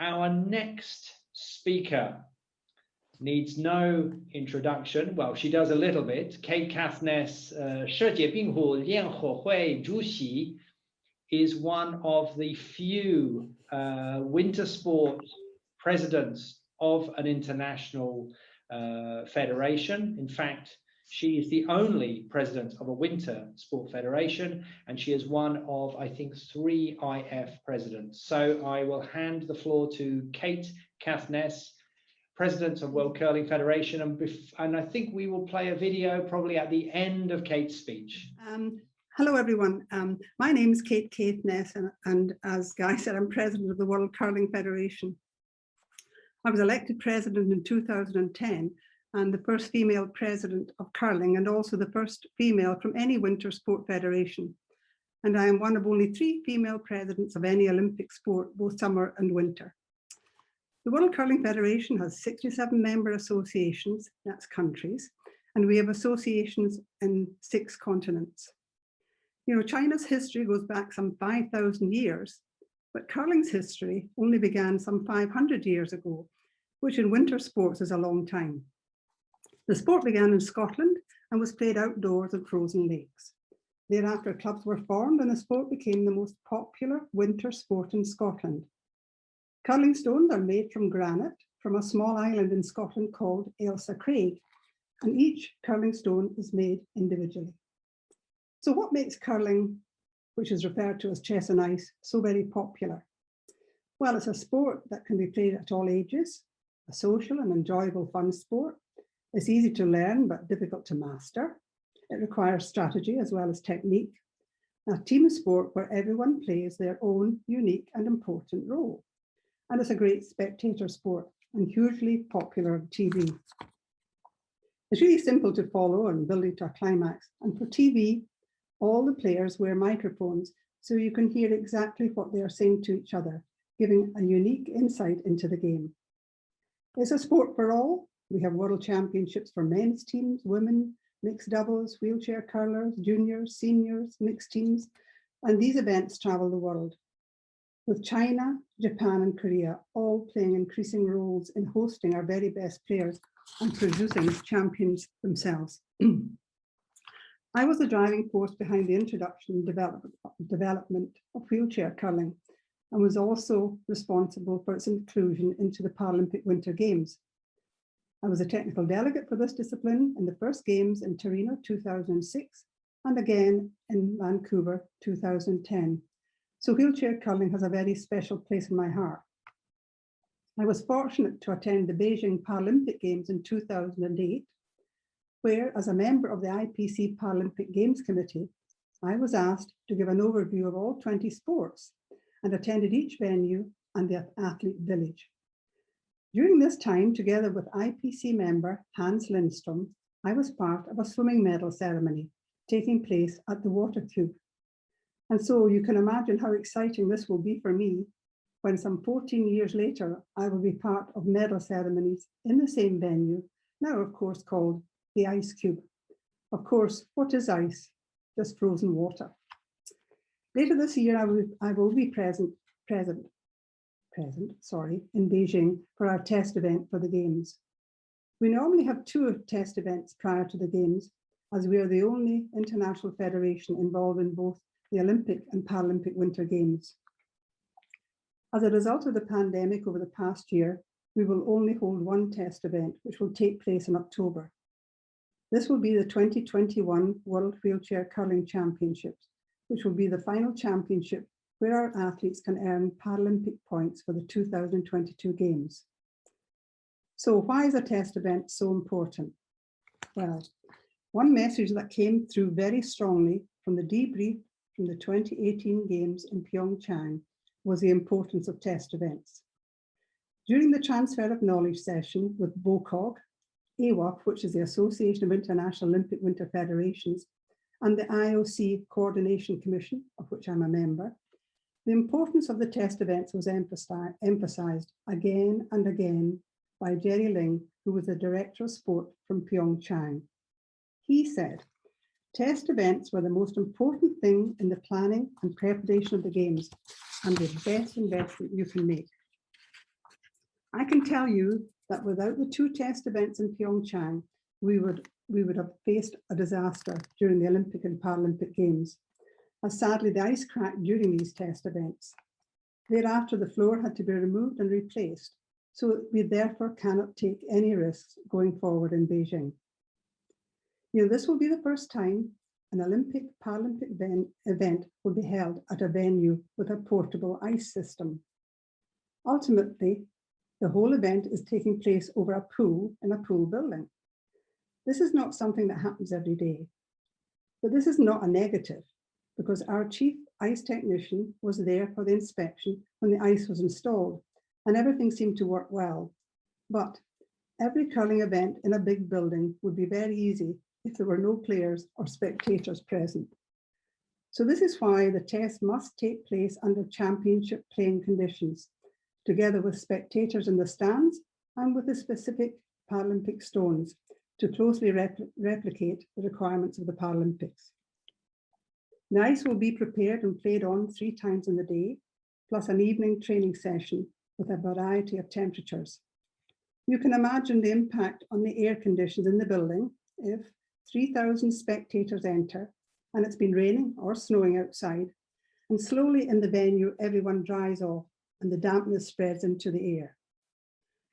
Our next speaker needs no introduction. Well, she does a little bit. Caithness, 世界冰壶联合会主席, is one of the few winter sport presidents of an international federation. In fact, she is the only president of a winter sport federation, and she is one of, I think, 3 IF presidents. So I will hand the floor to Caithness, President of World Curling Federation, and I think we will play a video probably at the end of Kate's speech. Hello, everyone. My name is Caithness, and as Guy said, I'm President of the World Curling Federation. I was elected President in 2010, and the first female President of curling, and also the first female from any winter sport federation. And I am one of only 3 female presidents of any Olympic sport, both summer and winter. The World Curling Federation has 67 member associations, that's countries, and we have associations in 6 continents. You know, China's history goes back some 5,000 years, but curling's history only began some 500 years ago, which in winter sports is a long time. The sport began in Scotland and was played outdoors in frozen lakes. Thereafter, clubs were formed and the sport became the most popular winter sport in Scotland. Curling stones are made from granite from a small island in Scotland called Ailsa Craig, and each curling stone is made individually. So what makes curling, which is referred to as chess and ice, so very popular? Well, it's a sport that can be played at all ages, a social and enjoyable fun sport. It's easy to learn but difficult to master. It requires strategy as well as technique. A team sport where everyone plays their own unique and important role. And it's a great spectator sport and hugely popular on TV. It's really simple to follow and building to a climax. And for TV, all the players wear microphones so you can hear exactly what they are saying to each other, giving a unique insight into the game. It's a sport for all. We have world championships for men's teams, women, mixed doubles, wheelchair curlers, juniors, seniors, mixed teams, and these events travel the world, with China, Japan and Korea all playing increasing roles in hosting our very best players and producing champions themselves. I was the driving force behind the introduction and development of wheelchair curling, and was also responsible for its inclusion into the Paralympic Winter Games. I was a technical delegate for this discipline in the first games in Torino 2006 and again in Vancouver 2010. So wheelchair curling has a very special place in my heart. I was fortunate to attend the Beijing Paralympic Games in 2008, where as a member of the IPC Paralympic Games Committee, I was asked to give an overview of all 20 sports and attended each venue and the athlete village. During this time, together with IPC member Hans Lindström, I was part of a swimming medal ceremony taking place at the Water Cube. And so you can imagine how exciting this will be for me when some 14 years later, I will be part of medal ceremonies in the same venue, now of course called the Ice Cube. Of course, what is ice? Just frozen water. Later this year, I will be present in Beijing for our test event for the Games. We normally have 2 test events prior to the Games, as we are the only international federation involved in both the Olympic and Paralympic Winter Games. As a result of the pandemic over the past year, we will only hold 1 test event, which will take place in October. This will be the 2021 World Wheelchair Curling Championships, which will be the final championship where our athletes can earn Paralympic points for the 2022 Games. So why is a test event so important? Well, one message that came through very strongly from the debrief from the 2018 Games in Pyeongchang was the importance of test events. During the transfer of knowledge session with BOCOG, AWOF, which is the Association of International Olympic Winter Federations, and the IOC Coordination Commission, of which I'm a member, the importance of the test events was emphasized again and again by Jerry Ling, who was the Director of Sport from Pyeongchang. He said, test events were the most important thing in the planning and preparation of the Games and the best investment you can make. I can tell you that without the 2 test events in Pyeongchang, we would have faced a disaster during the Olympic and Paralympic Games, as sadly the ice cracked during these test events. Thereafter, the floor had to be removed and replaced, so we therefore cannot take any risks going forward in Beijing. This will be the first time an Olympic Paralympic event will be held at a venue with a portable ice system. Ultimately, the whole event is taking place over a pool in a pool building. This is not something that happens every day, but this is not a negative, because our chief ice technician was there for the inspection when the ice was installed, and everything seemed to work well. But every curling event in a big building would be very easy if there were no players or spectators present. So this is why the test must take place under championship playing conditions, together with spectators in the stands and with the specific Paralympic stones to closely replicate the requirements of the Paralympics. The ice will be prepared and played on 3 times in the day, plus an evening training session with a variety of temperatures. You can imagine the impact on the air conditions in the building if 3,000 spectators enter and it's been raining or snowing outside, and slowly in the venue everyone dries off and the dampness spreads into the air.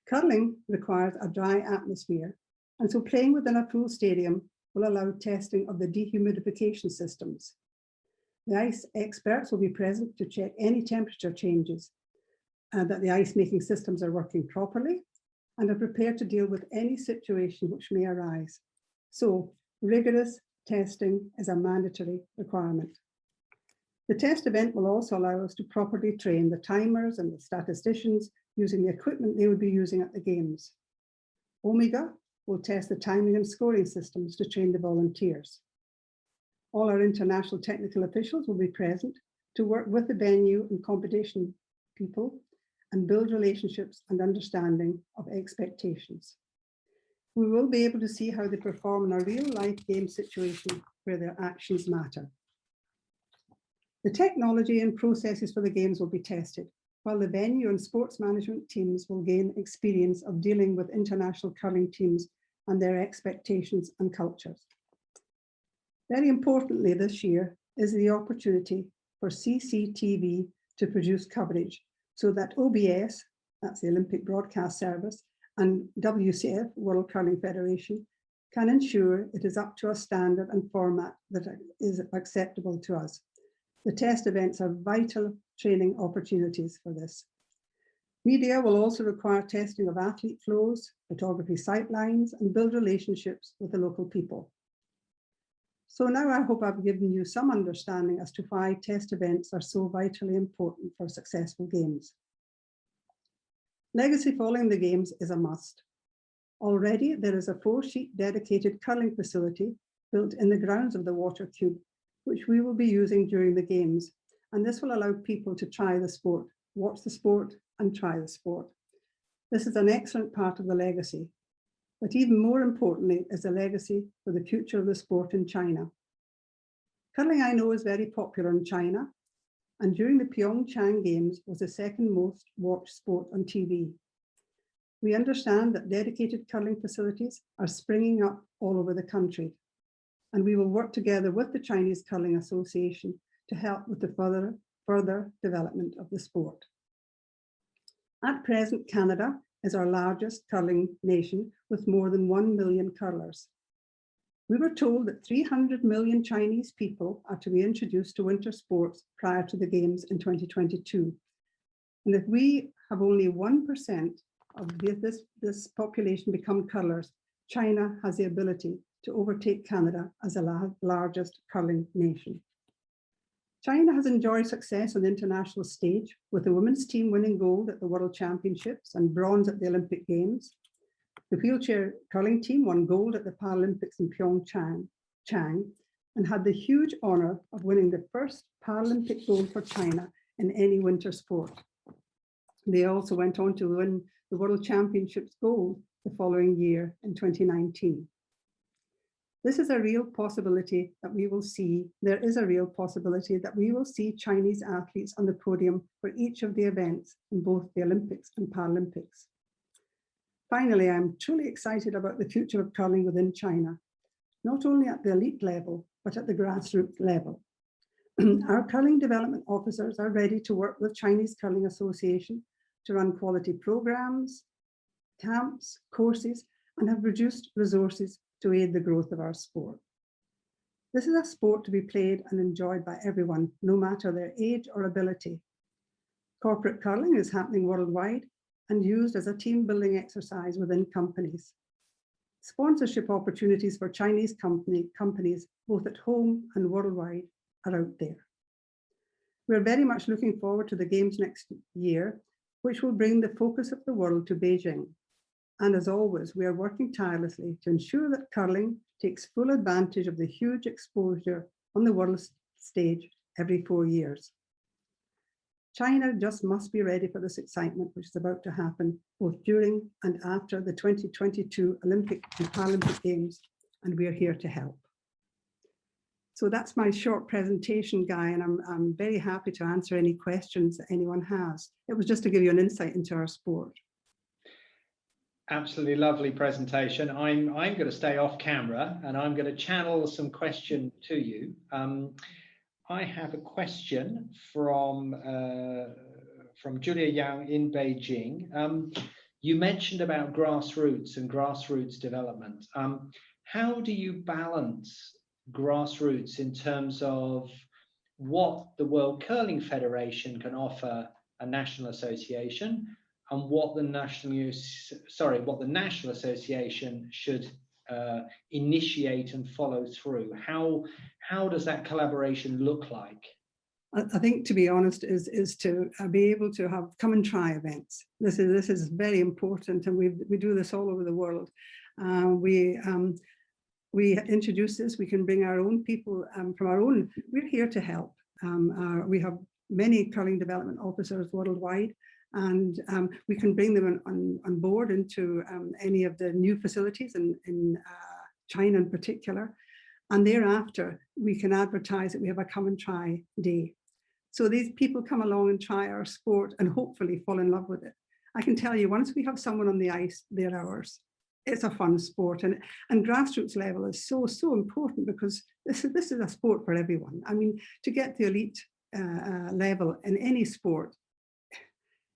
Curling requires a dry atmosphere, and so playing within a pool stadium will allow testing of the dehumidification systems. The ice experts will be present to check any temperature changes, that the ice making systems are working properly, and are prepared to deal with any situation which may arise. So rigorous testing is a mandatory requirement. The test event will also allow us to properly train the timers and the statisticians using the equipment they would be using at the Games. Omega will test the timing and scoring systems to train the volunteers. All our international technical officials will be present to work with the venue and competition people and build relationships and understanding of expectations. We will be able to see how they perform in a real-life game situation where their actions matter. The technology and processes for the Games will be tested, while the venue and sports management teams will gain experience of dealing with international curling teams and their expectations and cultures. Very importantly this year is the opportunity for CCTV to produce coverage so that OBS, that's the Olympic Broadcast Service, and WCF, World Curling Federation, can ensure it is up to a standard and format that is acceptable to us. The test events are vital training opportunities for this. Media will also require testing of athlete flows, photography sightlines, and build relationships with the local people. So now I hope I've given you some understanding as to why test events are so vitally important for successful games. Legacy following the Games is a must. Already there is a 4-sheet dedicated curling facility built in the grounds of the water cube, which we will be using during the Games. And this will allow people to try the sport, watch the sport, and try the sport. This is an excellent part of the legacy. But even more importantly is the legacy for the future of the sport in China. Curling, I know, is very popular in China, and during the Pyeongchang Games was the 2nd most watched sport on TV. We understand that dedicated curling facilities are springing up all over the country, and we will work together with the Chinese Curling Association to help with the further development of the sport. At present, Canada is our largest curling nation with more than 1 million curlers. We were told that 300 million Chinese people are to be introduced to winter sports prior to the Games in 2022. And if we have only 1% of this population become curlers, China has the ability to overtake Canada as the largest curling nation. China has enjoyed success on the international stage, with the women's team winning gold at the World Championships and bronze at the Olympic Games. The wheelchair curling team won gold at the Paralympics in Pyeongchang and had the huge honor of winning the first Paralympic gold for China in any winter sport. They also went on to win the World Championships gold the following year in 2019. This is a real possibility that we will see. There is a real possibility that we will see Chinese athletes on the podium for each of the events in both the Olympics and Paralympics. Finally, I'm truly excited about the future of curling within China, not only at the elite level, but at the grassroots level. Our curling development officers are ready to work with Chinese Curling Association to run quality programs, camps, courses, and have reduced resources to aid the growth of our sport. This is a sport to be played and enjoyed by everyone, no matter their age or ability. Corporate curling is happening worldwide and used as a team building exercise within companies. Sponsorship opportunities for Chinese companies, both at home and worldwide, are out there. We're very much looking forward to the Games next year, which will bring the focus of the world to Beijing. And as always, we are working tirelessly to ensure that curling takes full advantage of the huge exposure on the world stage every 4 years. China just must be ready for this excitement, which is about to happen both during and after the 2022 Olympic and Paralympic Games, and we are here to help. So that's my short presentation, Guy, and I'm very happy to answer any questions that anyone has. It was just to give you an insight into our sport. Absolutely lovely presentation. I'm going to stay off camera and I'm going to channel some question to you. I have a question from Julia Yang in Beijing. You mentioned about grassroots and grassroots development. How do you balance grassroots in terms of what the World Curling Federation can offer a national association and what the National Association should initiate and follow through? How does that collaboration look like? I think, to be honest, is to be able to have come and try events. This is very important, and we do this all over the world. We introduce this. We can bring our own people from our own. We're here to help. We have many curling development officers worldwide, and we can bring them on board into any of the new facilities in China in particular. And thereafter, we can advertise that we have a come and try day. So these people come along and try our sport and hopefully fall in love with it. I can tell you, once we have someone on the ice, they're ours. It's a fun sport, and grassroots level is so important, because this is a sport for everyone. I mean, to get the elite level in any sport,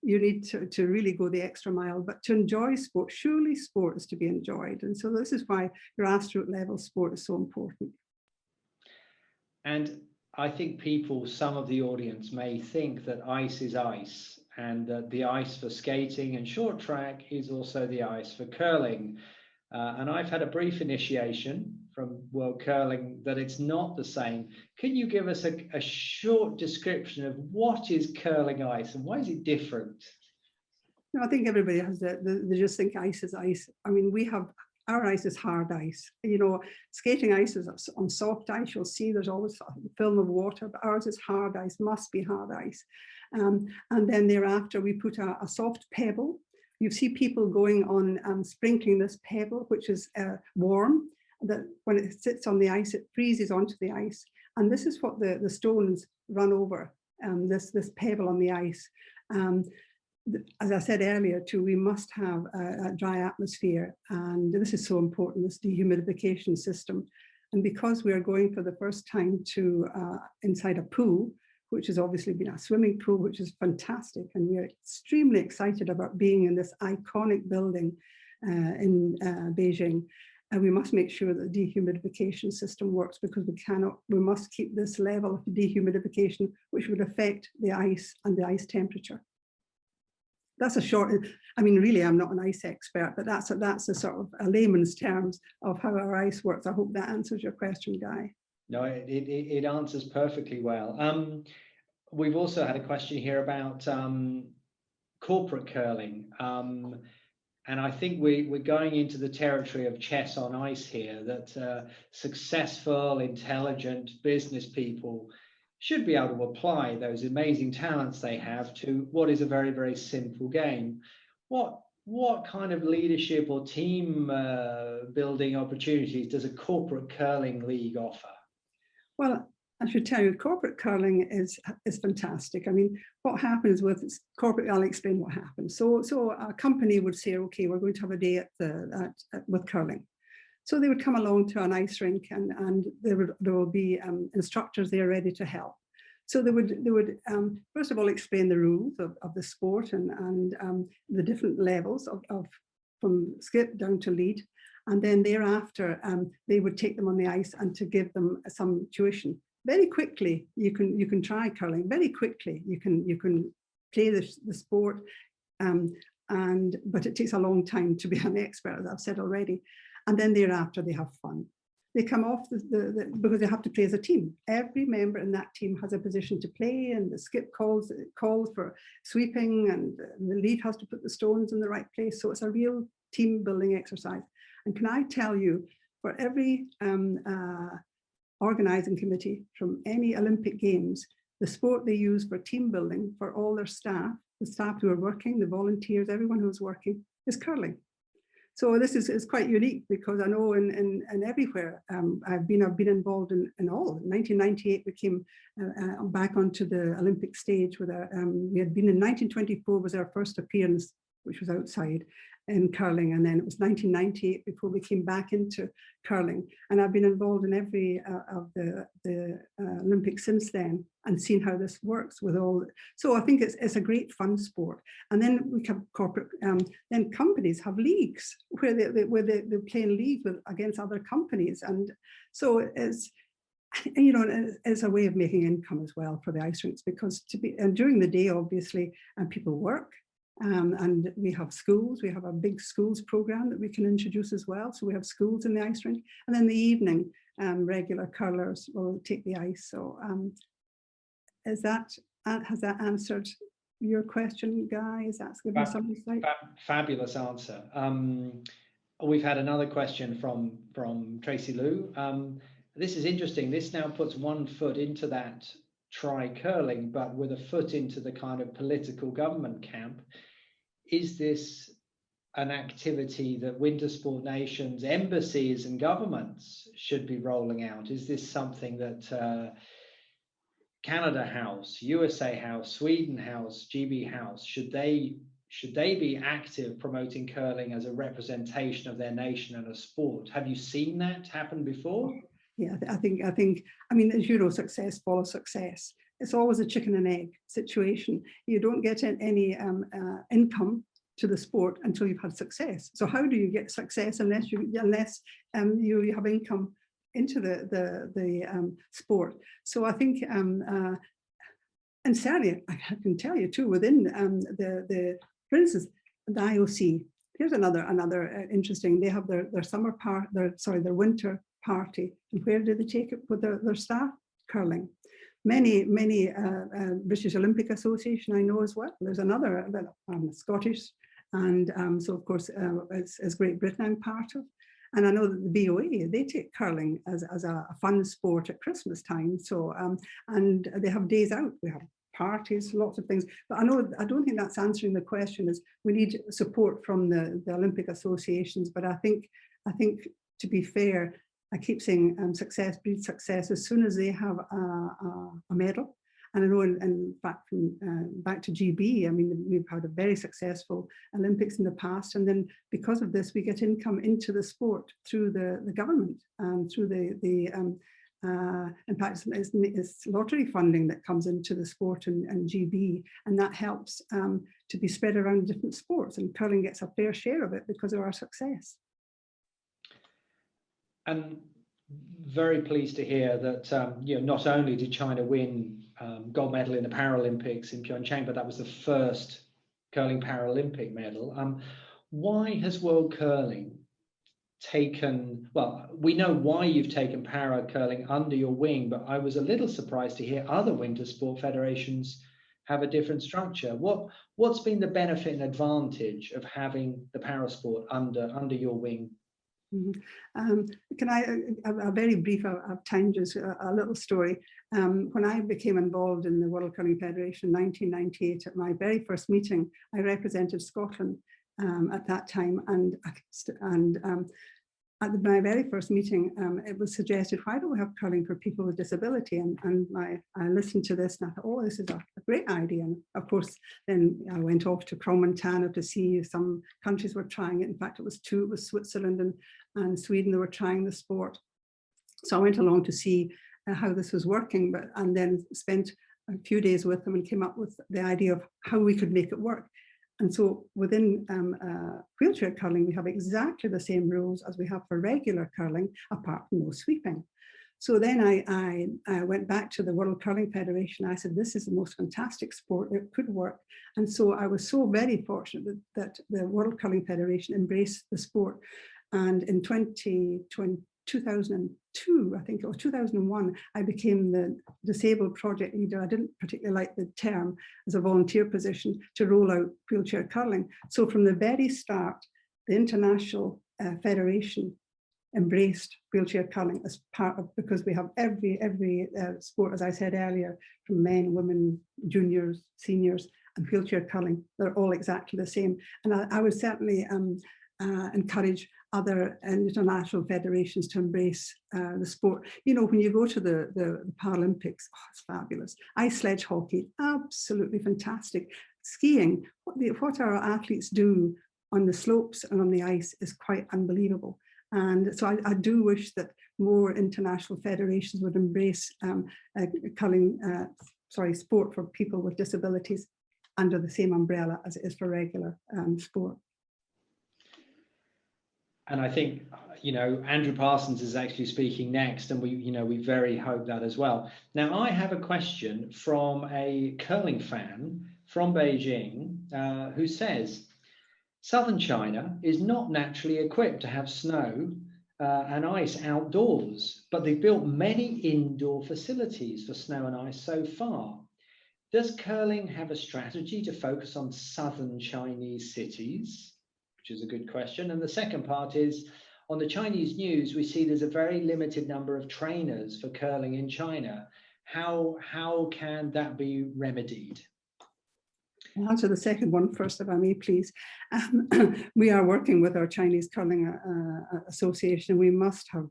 you need to really go the extra mile. But to enjoy sport, surely sport is to be enjoyed. And so this is why grassroots level sport is so important. And I think some of the audience may think that ice is ice, and that the ice for skating and short track is also the ice for curling. And I've had a brief initiation from World Curling that it's not the same. Can you give us a short description of what is curling ice and why is it different? No, I think everybody has they just think ice is ice. I mean, our ice is hard ice. You know, skating ice is on soft ice. You'll see there's always a film of water, but ours is hard ice, must be hard ice. And then thereafter, we put a soft pebble. You see people going on sprinkling this pebble, which is warm, that when it sits on the ice, it freezes onto the ice. And this is what the stones run over, this pebble on the ice. As I said earlier too, we must have a dry atmosphere, and this is so important, this dehumidification system. And because we are going for the first time to inside a pool, which has obviously been a swimming pool, which is fantastic, and we are extremely excited about being in this iconic building in Beijing. And we must make sure that the dehumidification system works, because we must keep this level of dehumidification, which would affect the ice and the ice temperature. That's a short, I mean, really, I'm not an ice expert, but that's a sort of a layman's terms of how our ice works. I hope that answers your question, Guy. No, it answers perfectly well. We've also had a question here about corporate curling. And I think we're going into the territory of chess on ice here, that successful, intelligent business people should be able to apply those amazing talents they have to what is a very, very simple game. What kind of leadership or team building opportunities does a corporate curling league offer? Well, I should tell you, corporate curling is fantastic. I mean, what happens with corporate, I'll explain what happens. So a company would say, okay, we're going to have a day with curling. So they would come along to an ice rink, and there will be instructors there ready to help. So they would first of all explain the rules of the sport and the different levels of from skip down to lead, and then thereafter they would take them on the ice and to give them some tuition. Very quickly, you can try curling. Very quickly, you can play the sport, but it takes a long time to be an expert, as I've said already. And then thereafter, they have fun. They come off because they have to play as a team. Every member in that team has a position to play, and the skip calls for sweeping, and the lead has to put the stones in the right place. So it's a real team building exercise. And can I tell you, for every organizing committee from any Olympic Games, the sport they use for team building for all their staff, the staff who are working, the volunteers, everyone who's working, is curling. So this is quite unique, because I know in everywhere I've been involved in all. In 1998 we came back onto the Olympic stage with we had been in 1924 was our first appearance, which was outside in curling, and then it was 1998 before we came back into curling. And I've been involved in every of the Olympics since then, and seen how this works with all. So I think it's a great fun sport. And then we have corporate, then companies have leagues where they play in league against other companies, and so it's, you know, it's a way of making income as well for the ice rinks, because and during the day obviously people work. And we have schools, we have a big schools program that we can introduce as well. So we have schools in the ice rink, and then the evening regular curlers will take the ice. So has that answered your question, Guy? Is that giving some insight? Fabulous answer. We've had another question from Tracy Lou. This is interesting. This now puts one foot into that try curling, but with a foot into the kind of political government camp. Is this an activity that winter sport nations, embassies and governments should be rolling out? Is this something that Canada House, USA House, Sweden House, GB House, should they be active promoting curling as a representation of their nation and a sport? Have you seen that happen before? Yeah, I mean, as you know, success follows success. It's always a chicken and egg situation. You don't get any income to the sport until you've had success. So how do you get success unless you have income into the sport? So I think, and certainly I can tell you too, within for instance, the IOC. Here's another interesting. They have their their winter party, and where do they take it with their staff? Curling. Many British Olympic Association I know as well. There's another Scottish, and so of course it's Great Britain I'm part of, and I know that the BOA, they take curling as a fun sport at Christmas time. So and they have days out. We have parties, lots of things. But I don't think that's answering the question. Is we need support from the Olympic associations. But I think to be fair, I keep saying success breeds success as soon as they have a medal. And I know, in fact, from back to GB, I mean, we've had a very successful Olympics in the past. And then because of this, we get income into the sport through the government, through in fact, it's lottery funding that comes into the sport and GB. And that helps to be spread around different sports. And curling gets a fair share of it because of our success. And very pleased to hear that not only did China win gold medal in the Paralympics in Pyeongchang, but that was the first curling Paralympic medal. Why has World Curling taken, well, we know why you've taken para curling under your wing, but I was a little surprised to hear other winter sport federations have a different structure. What's been the benefit and advantage of having the para sport under your wing? Can I, a very brief, I've timed just a little story. When I became involved in the World Curling Federation in 1998, at my very first meeting, I represented Scotland at that time, and at my very first meeting, it was suggested, why don't we have curling for people with disability? And I listened to this and I thought, oh, this is a great idea. And of course, then I went off to Montana to see some countries were trying it. In fact, it was two, it was Switzerland and Sweden that were trying the sport. So I went along to see how this was working, and then spent a few days with them and came up with the idea of how we could make it work. And so within wheelchair curling, we have exactly the same rules as we have for regular curling, apart from no sweeping. So then I went back to the World Curling Federation. I said, this is the most fantastic sport, it could work. And so I was so very fortunate that the World Curling Federation embraced the sport. And in 2002, I think it was 2001, I became the disabled project leader. I didn't particularly like the term as a volunteer position to roll out wheelchair curling. So from the very start, the International Federation embraced wheelchair curling as part of, because we have every sport, as I said earlier, from men, women, juniors, seniors, and wheelchair curling, they're all exactly the same. And I would certainly encourage other international federations to embrace the sport. You know, when you go to the Paralympics, oh, it's fabulous. Ice sledge hockey, absolutely fantastic. Skiing, what our athletes do on the slopes and on the ice is quite unbelievable. And so I do wish that more international federations would embrace curling, sport for people with disabilities under the same umbrella as it is for regular sport. And I think, you know, Andrew Parsons is actually speaking next, and we very hope that as well. Now, I have a question from a curling fan from Beijing who says, Southern China is not naturally equipped to have snow and ice outdoors, but they've built many indoor facilities for snow and ice so far. Does curling have a strategy to focus on southern Chinese cities? Which is a good question. And the second part is, on the Chinese news, we see there's a very limited number of trainers for curling in China. How can that be remedied? I'll answer the second one first, if I may, please. We are working with our Chinese Curling Association. We must have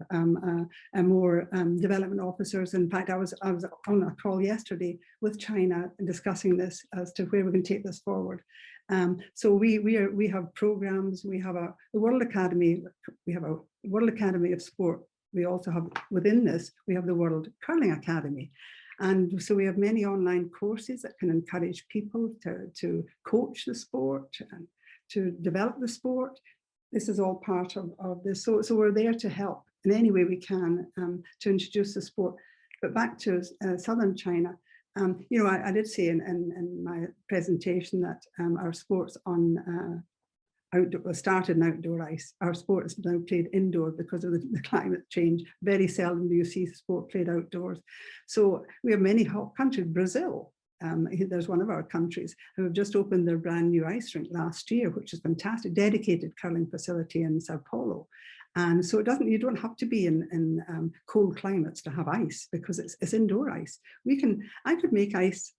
more development officers. In fact, I was on a call yesterday with China discussing this as to where we can take this forward. So we have programs. We have the World Academy. We have a World Academy of Sport. We also have, within this, we have the World Curling Academy. And so we have many online courses that can encourage people to coach the sport and to develop the sport. This is all part of this. So we're there to help in any way we can to introduce the sport. But back to southern China, you know, I did say in my presentation that our sports on outdoor started in outdoor ice. Our sport is now played indoor because of the climate change. Very seldom do you see sport played outdoors. So we have many hot countries. Brazil, there's one of our countries who have just opened their brand new ice rink last year, which is fantastic, dedicated curling facility in Sao Paulo. And so you don't have to be in cold climates to have ice, because it's indoor ice. I could make ice,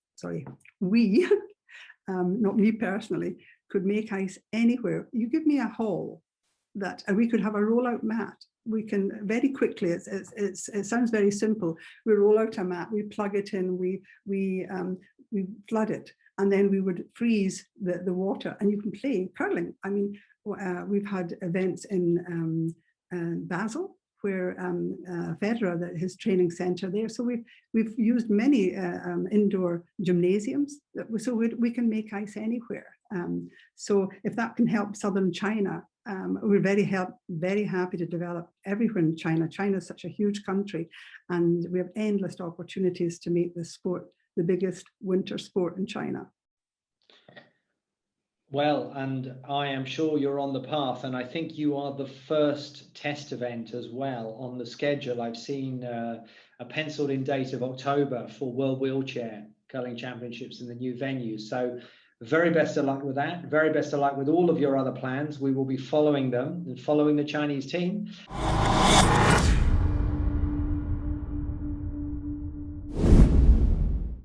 not me personally, could make ice anywhere. You give me a hall and we could have a rollout mat. We can very quickly, it sounds very simple. We roll out a mat, we plug it in, we flood it, and then we would freeze the water, and you can play curling. I mean, we've had events in Basel, where Federer, his training center there. So we've used many indoor gymnasiums, so we can make ice anywhere. So if that can help southern China, we're very happy to develop everywhere in China. China is such a huge country, and we have endless opportunities to make this sport the biggest winter sport in China. Well, and I am sure you're on the path, and I think you are the first test event as well on the schedule. I've seen a penciled in date of October for World Wheelchair Curling Championships in the new venue. So very best of luck with that. Very best of luck with all of your other plans. We will be following them and following the Chinese team.